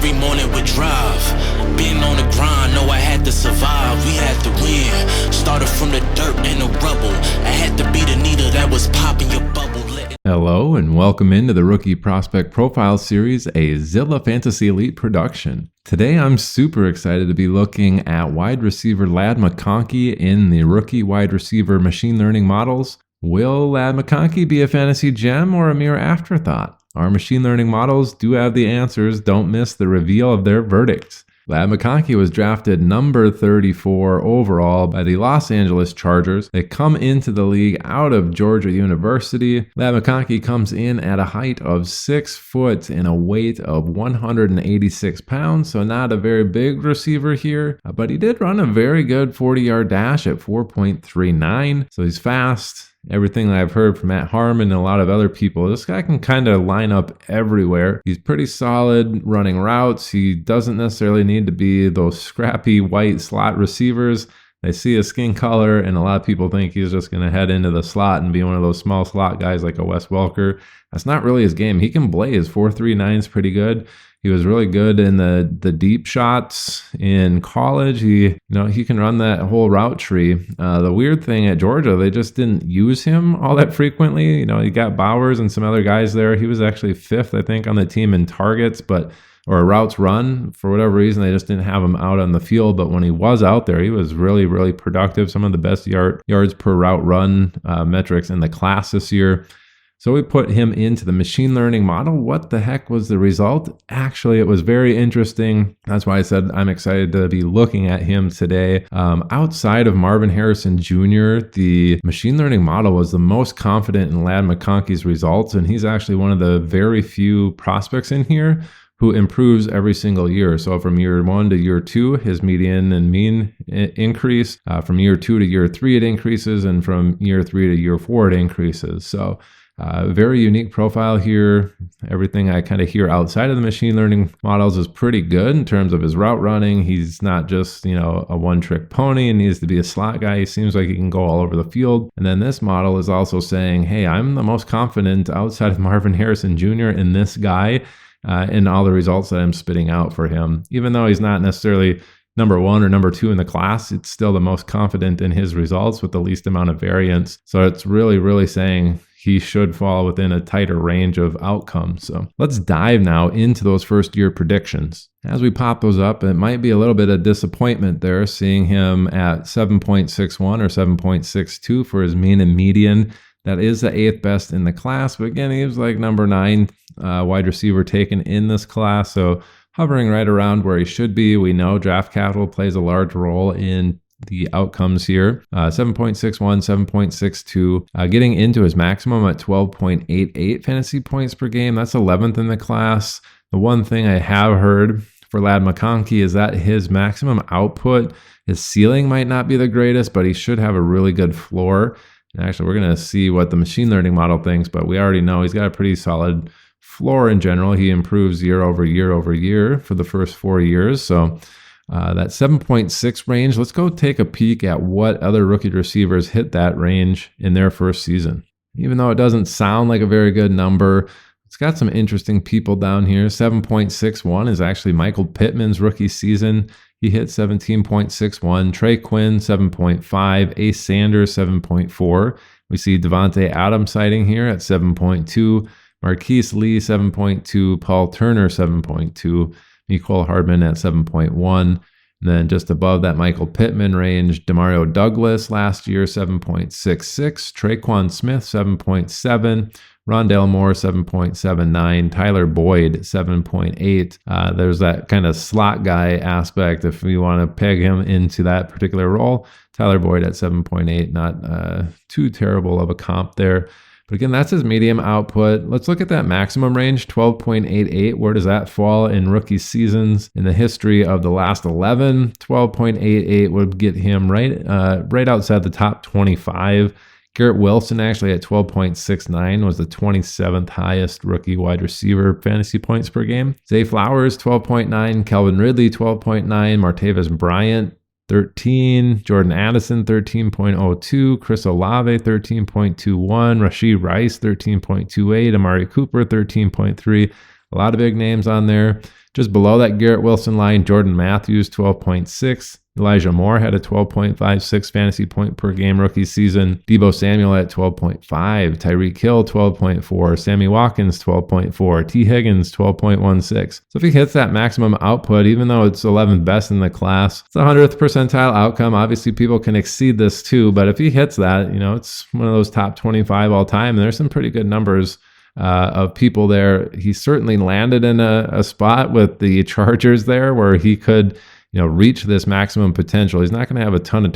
every morning with drive. Being on the grind, know I had to survive. We had to win. Started from the dirt and the rubble. I had to be the needle that was popping your bubble. Hello and welcome into the Rookie Prospect Profile Series, a Zilla Fantasy Elite production. Today I'm super excited to be looking at wide receiver Ladd McConkey in the rookie wide receiver machine learning models. Will Ladd McConkey be a fantasy gem or a mere afterthought? Our machine learning models do have the answers. Don't miss the reveal of their verdicts. Ladd McConkey was drafted number 34 overall by the Los Angeles Chargers. They come into the league out of Georgia University. Ladd McConkey comes in at a height of 6 foot and a weight of 186 pounds, so not a very big receiver here, but he did run a very good 40-yard dash at 4.39, so he's fast. Everything that I've heard from Matt Harmon and a lot of other people, this guy can kind of line up everywhere. He's pretty solid running routes. He doesn't necessarily need to be those scrappy white slot receivers. They see his skin color, and a lot of people think he's just going to head into the slot and be one of those small slot guys like a Wes Welker. That's not really his game. He can blaze. 4.39 is pretty good. He was really good in the deep shots in college. He can run that whole route tree. The weird thing at Georgia, they just didn't use him all that frequently. You got Bowers and some other guys there. He was actually 5th, I think, on the team in targets, or routes run. For whatever reason, they just didn't have him out on the field. But when he was out there, he was really, really productive. Some of the best yards per route run metrics in the class this year. So we put him into the machine learning model. What the heck was the result? Actually, it was very interesting. That's why I said I'm excited to be looking at him today. Outside of Marvin Harrison Jr., the machine learning model was the most confident in Ladd McConkey's results, and he's actually one of the very few prospects in here who improves every single year. So from year 1 to year 2, his median and mean increase. From year 2 to year 3, it increases, and from year 3 to year 4, it increases. So very unique profile here. Everything I kind of hear outside of the machine learning models is pretty good in terms of his route running. He's not just, a one-trick pony and needs to be a slot guy. He seems like he can go all over the field. And then this model is also saying, hey, I'm the most confident outside of Marvin Harrison Jr. in this guy in all the results that I'm spitting out for him. Even though he's not necessarily number 1 or number 2 in the class, it's still the most confident in his results with the least amount of variance. So it's really, really saying he should fall within a tighter range of outcomes. So let's dive now into those first year predictions. As we pop those up, it might be a little bit of disappointment there, seeing him at 7.61 or 7.62 for his mean and median. That is the 8th best in the class, but again, he was like number 9 wide receiver taken in this class. So hovering right around where he should be. We know draft capital plays a large role in the outcomes here. 7.61, 7.62, getting into his maximum at 12.88 fantasy points per game. That's 11th in the class. The one thing I have heard for Ladd McConkey is that his maximum output, his ceiling might not be the greatest, but he should have a really good floor. And actually, we're going to see what the machine learning model thinks, but we already know he's got a pretty solid floor in general. He improves year over year for the first 4 years. So that 7.6 range, let's go take a peek at what other rookie receivers hit that range in their first season. Even though it doesn't sound like a very good number, it's got some interesting people down here. 7.61 is actually Michael Pittman's rookie season. He hit 17.61. Trey Quinn, 7.5. Ace Sanders, 7.4. We see Devontae Adams sighting here at 7.2. Marquise Lee, 7.2. Paul Turner, 7.2. Mecole Hardman at 7.1. And then just above that Michael Pittman range, Demario Douglas last year, 7.66. Traquan Smith, 7.7. Rondale Moore, 7.79. Tyler Boyd, 7.8. There's that kind of slot guy aspect if we want to peg him into that particular role. Tyler Boyd at 7.8, not too terrible of a comp there. But again, that's his medium output. Let's look at that maximum range, 12.88. Where does that fall in rookie seasons? In the history of the last 11, 12.88 would get him right outside the top 25. Garrett Wilson actually at 12.69 was the 27th highest rookie wide receiver fantasy points per game. Zay Flowers, 12.9. Calvin Ridley, 12.9. Martavis Bryant, 13. Jordan Addison, 13.02. Chris Olave, 13.21. Rashee Rice, 13.28. Amari Cooper, 13.3. A lot of big names on there. Just below that Garrett Wilson line, Jordan Matthews, 12.6. Elijah Moore had a 12.56 fantasy point per game rookie season. Deebo Samuel at 12.5. Tyreek Hill, 12.4. Sammy Watkins, 12.4. T. Higgins, 12.16. So if he hits that maximum output, even though it's 11th best in the class, it's a 100th percentile outcome. Obviously, people can exceed this too, but if he hits that, it's one of those top 25 all time. There's some pretty good numbers of people there. He certainly landed in a spot with the Chargers there where he could reach this maximum potential. He's not going to have a ton of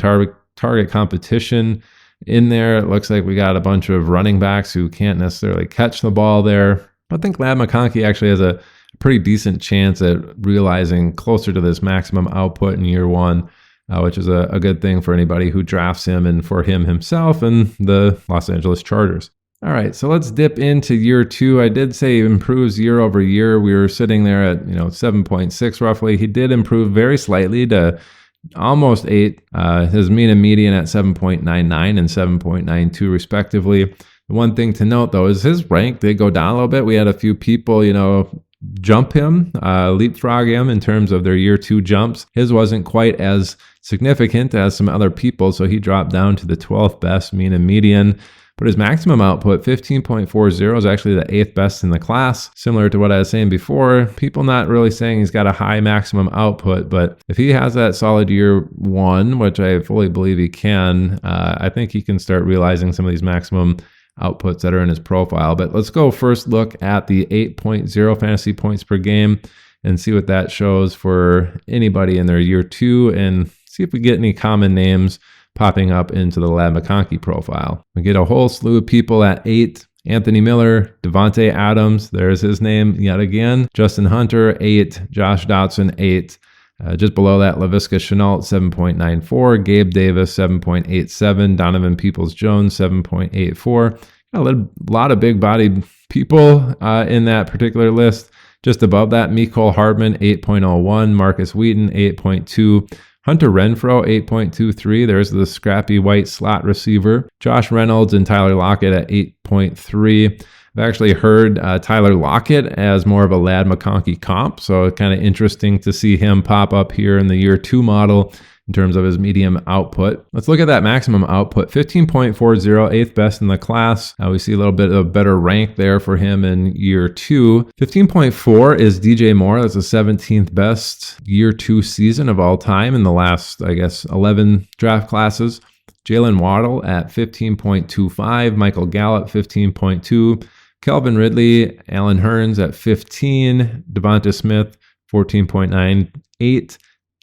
target competition in there. It looks like we got a bunch of running backs who can't necessarily catch the ball there. I think Ladd McConkey actually has a pretty decent chance at realizing closer to this maximum output in year one, which is a good thing for anybody who drafts him and for him himself and the Los Angeles Chargers. All right, so let's dip into year two. I did say he improves year over year. We were sitting there at 7.6 roughly. He did improve very slightly to almost 8. His mean and median at 7.99 and 7.92 respectively. The one thing to note though is his rank did go down a little bit. We had a few people, jump him, leapfrog him in terms of their year two jumps. His wasn't quite as significant as some other people, so he dropped down to the 12th best mean and median. But his maximum output, 15.40, is actually the 8th best in the class. Similar to what I was saying before, people not really saying he's got a high maximum output, but if he has that solid year one, which I fully believe he can, I think he can start realizing some of these maximum outputs that are in his profile. But let's go first look at the 8.0 fantasy points per game and see what that shows for anybody in their year two and see if we get any common names popping up into the Ladd McConkey profile. We get a whole slew of people at 8. Anthony Miller, Devontae Adams, there's his name yet again. Justin Hunter, 8. Josh Dotson, 8. Just below that, Laviska Shenault, 7.94. Gabe Davis, 7.87. Donovan Peoples-Jones, 7.84. A lot of big-bodied people in that particular list. Just above that, Mecole Hardman, 8.01. Marcus Wheaton, 8.2. Hunter Renfrow, 8.23. There's the scrappy white slot receiver. Josh Reynolds and Tyler Lockett at 8.3. I've actually heard Tyler Lockett as more of a Ladd McConkey comp, so kind of interesting to see him pop up here in the year two model in terms of his medium output. Let's look at that maximum output, 15.40, 8th best in the class. We see a little bit of a better rank there for him in year two. 15.4 is DJ Moore. That's the 17th best year two season of all time in the last, 11 draft classes. Jalen Waddle at 15.25, Michael Gallup 15.2, Kelvin Ridley, Allen Hurns at 15, Devonta Smith 14.98,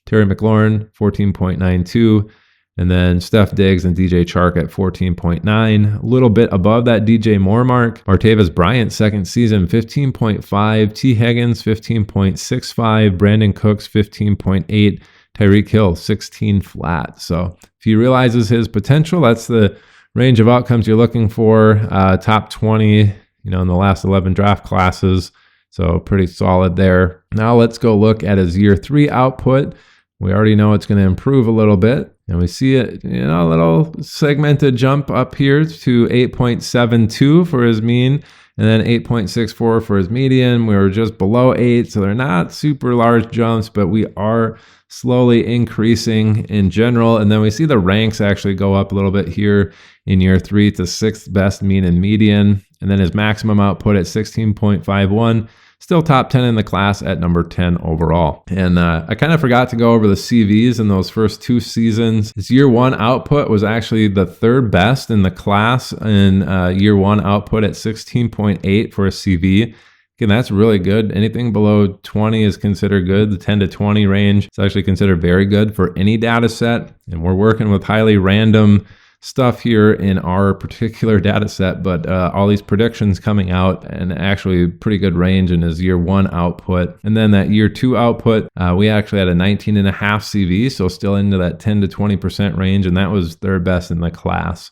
Terry McLaurin, 14.92, and then Steph Diggs and DJ Chark at 14.9. A little bit above that DJ Moore mark. Martavis Bryant, second season, 15.5. T. Higgins, 15.65. Brandon Cooks, 15.8. Tyreek Hill, 16 flat. So if he realizes his potential, that's the range of outcomes you're looking for. Top 20, in the last 11 draft classes. So pretty solid there. Now let's go look at his year three output. We already know it's going to improve a little bit. And we see it, a little segmented jump up here to 8.72 for his mean, and then 8.64 for his median. We were just below 8, so they're not super large jumps, but we are slowly increasing in general. And then we see the ranks actually go up a little bit here in year three to 6th best mean and median. And then his maximum output at 16.51. Still top 10 in the class at number 10 overall. And I kind of forgot to go over the CVs in those first two seasons. His year one output was actually the 3rd best in the class in year one output at 16.8 for a CV. Again, that's really good. Anything below 20 is considered good. The 10 to 20 range is actually considered very good for any data set. And we're working with highly random stuff here in our particular data set, but all these predictions coming out and actually pretty good range in his year one output. And then that year two output, we actually had a 19.5 CV, so still into that 10 to 20% range, and that was 3rd best in the class.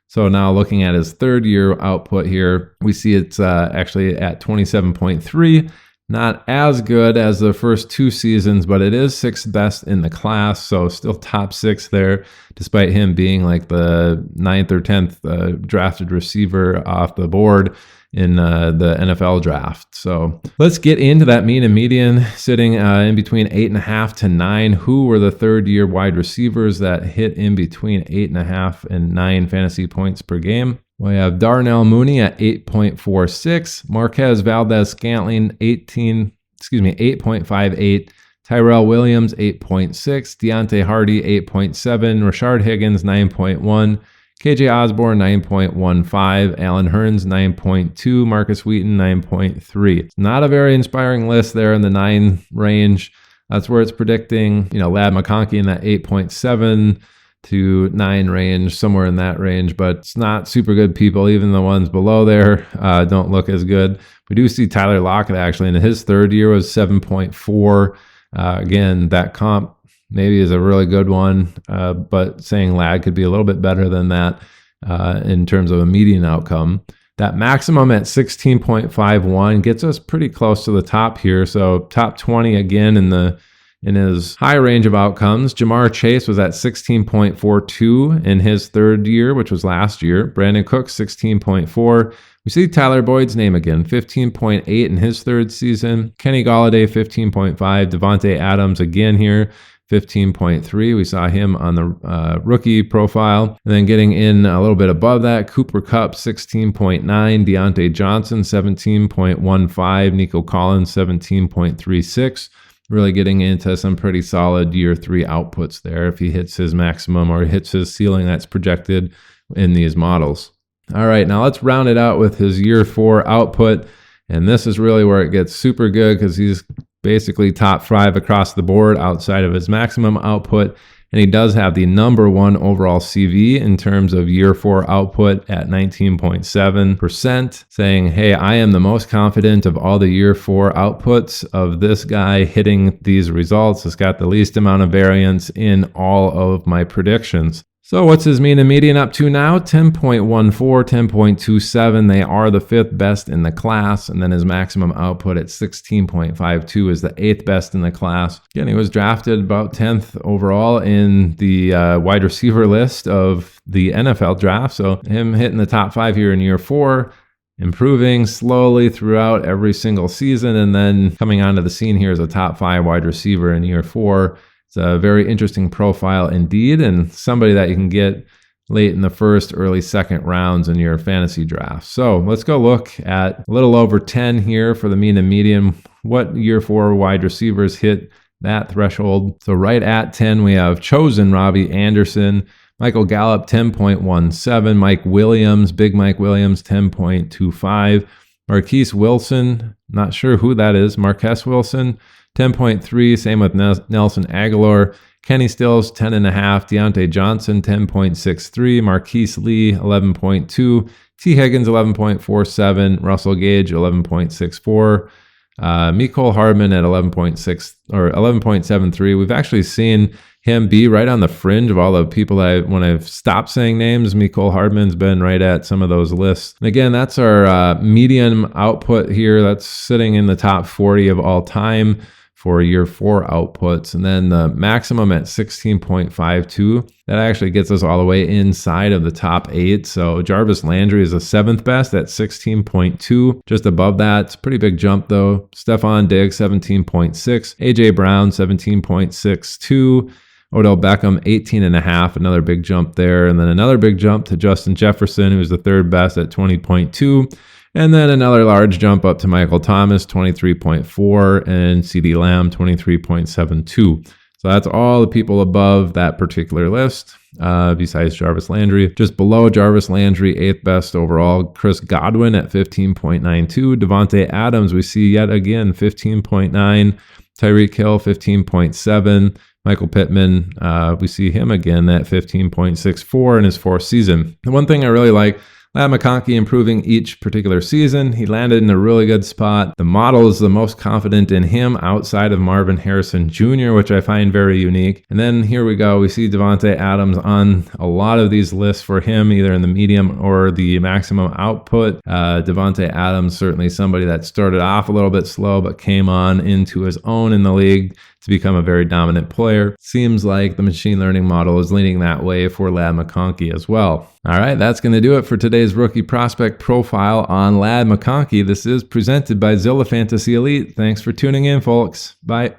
So now looking at his 3rd year output here, we see it's actually at 27.3. Not as good as the first 2 seasons, but it is 6th best in the class, so still top 6 there, despite him being like the 9th or 10th drafted receiver off the board in the NFL draft. So let's get into that mean and median, sitting in between 8.5 to 9. Who were the third-year wide receivers that hit in between 8.5 and 9 fantasy points per game? We have Darnell Mooney at 8.46, Marquez Valdez-Scantling 8.58, Tyrell Williams 8.6, Deontay Hardy 8.7, Rashard Higgins 9.1, KJ Osborne 9.15, Allen Hurns 9.2, Marcus Wheaton 9.3. Not a very inspiring list there in the 9 range. That's where it's predicting, Ladd McConkey in that 8.7 to 9 range, somewhere in that range, but it's not super good people. Even the ones below there don't look as good. We do see Tyler Lockett actually in his third year was 7.4. Again, that comp maybe is a really good one, but saying Ladd could be a little bit better than that in terms of a median outcome. That maximum at 16.51 gets us pretty close to the top here. So top 20 again in his high range of outcomes. Jamar Chase was at 16.42 in his third year, which was last year. Brandon Cooks, 16.4. We see Tyler Boyd's name again, 15.8 in his third season. Kenny Golladay, 15.5. Devontae Adams again here, 15.3. We saw him on the rookie profile. And then getting in a little bit above that, Cooper Kupp, 16.9. Deontay Johnson, 17.15. Nico Collins, 17.36. Really getting into some pretty solid year 3 outputs there if he hits his maximum or hits his ceiling that's projected in these models. All right, now let's round it out with his year 4 output. And this is really where it gets super good because he's basically top 5 across the board outside of his maximum output. And he does have the number 1 overall CV in terms of year 4 output at 19.7%, saying, hey, I am the most confident of all the year 4 outputs of this guy hitting these results. It's got the least amount of variance in all of my predictions. So what's his mean and median up to now? 10.14, 10.27. They are the 5th best in the class. And then his maximum output at 16.52 is the 8th best in the class. Again, he was drafted about 10th overall in the wide receiver list of the NFL draft. So him hitting the top 5 here in year 4, improving slowly throughout every single season, and then coming onto the scene here as a top 5 wide receiver in year 4. It's a very interesting profile indeed, and somebody that you can get late in the first, early second rounds in your fantasy draft. So let's go look at a little over 10 here for the mean and median. What year 4 wide receivers hit that threshold? So right at 10, we have chosen Robbie Anderson, Michael Gallup, 10.17, Mike Williams, Big Mike Williams, 10.25, Marquise Wilson, not sure who that is, Marquez Wilson, 10.3, same with Nelson Aguilar. Kenny Stills, 10.5. Deontay Johnson, 10.63. Marquise Lee, 11.2. T. Higgins, 11.47. Russell Gage, 11.64. Mecole Hardman at 11.6 or 11.73. We've actually seen him be right on the fringe of all the people when I've stopped saying names. Mecole Hardman's been right at some of those lists. And again, that's our median output here. That's sitting in the top 40 of all time for year 4 outputs. And then the maximum at 16.52, that actually gets us all the way inside of the top 8. So Jarvis Landry is the 7th best at 16.2. Just above that, it's a pretty big jump though. Stephon Diggs, 17.6. AJ Brown, 17.62. Odell Beckham, 18.5, another big jump there. And then another big jump to Justin Jefferson, who's the 3rd best at 20.2. And then another large jump up to Michael Thomas, 23.4, and CeeDee Lamb, 23.72. So that's all the people above that particular list, besides Jarvis Landry. Just below Jarvis Landry, 8th best overall, Chris Godwin at 15.92. Devontae Adams, we see yet again, 15.9. Tyreek Hill, 15.7. Michael Pittman, we see him again at 15.64 in his 4th season. The one thing I really like Ladd McConkey improving each particular season. He landed in a really good spot. The model is the most confident in him outside of Marvin Harrison Jr., which I find very unique. And then here we go. We see Davante Adams on a lot of these lists for him, either in the medium or the maximum output. Davante Adams, certainly somebody that started off a little bit slow, but came on into his own in the league to become a very dominant player. Seems like the machine learning model is leaning that way for Ladd McConkey as well. All right, that's going to do it for today's rookie prospect profile on Ladd McConkey. This is presented by Zilla Fantasy Elite. Thanks for tuning in, folks. Bye.